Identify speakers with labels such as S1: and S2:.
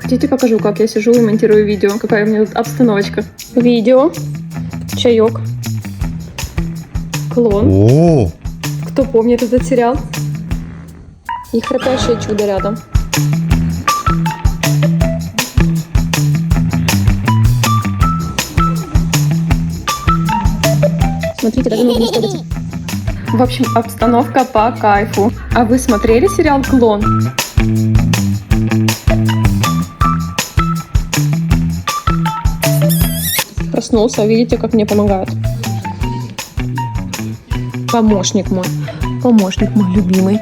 S1: Хотите, покажу, как я сижу и монтирую видео. Какая у меня тут обстановочка. Видео, чаек, клон.
S2: О,
S1: Кто помнит этот сериал? И храпящее чудо рядом. Смотрите, даже нужно сходить. В общем, обстановка по кайфу. А вы смотрели сериал «Клон»? Проснулся, видите, как мне помогают. Помощник мой любимый.